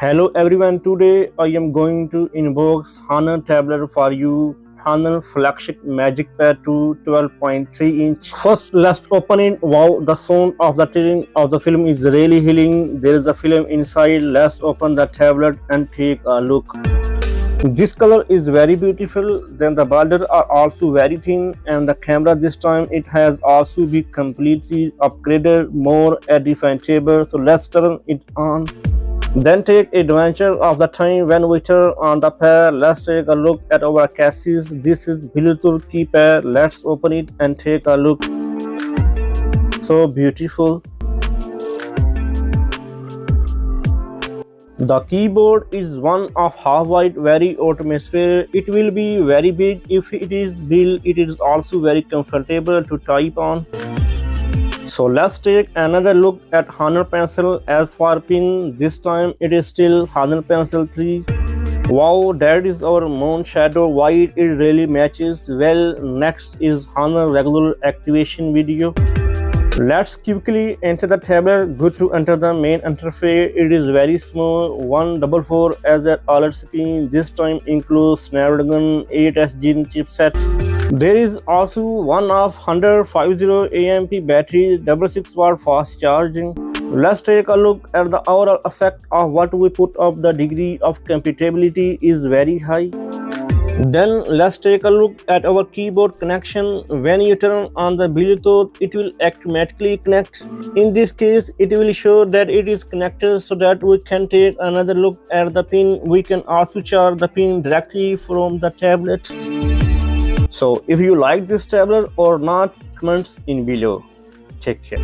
Hello everyone, today I am going to unbox Honor tablet for you. Honor flagship Magicpad 2 12.3 inch. First, let's open it. Wow, the sound of the telling of the film is really healing. There is a film inside. Let's open the tablet and take a look. This color is very beautiful. Then the borders are also very thin, and the camera this time it has also been completely upgraded, more editable. So let's turn it on. Then take advantage of the time when we turn on the pad. Let's take a look at our cases. This is Bluetooth keypad. Let's open it and take a look. So beautiful. The keyboard is one of half-white, very atmosphere. It will be very big if it is built. It is also very comfortable to type on. So let's take another look at Honor Pencil. As for pin, this time it is still Honor Pencil 3. Wow, that is our moon shadow white. It really matches well. Next is Honor regular activation video. Let's quickly enter the tablet. Good to enter the main interface. It is very small. 144 as an OLED screen. This time includes Snapdragon 8S Gen chipset. There is also one of 150 AMP battery, 66-watt fast charging. Let's take a look at the overall effect of what we put up. The degree of compatibility is very high. Then let's take a look at our keyboard connection. When you turn on the Bluetooth, it will automatically connect. In this case, it will show that it is connected so that we can take another look at the pin. We can also charge the pin directly from the tablet. So if you like this tablet or not, comments in below. Take care.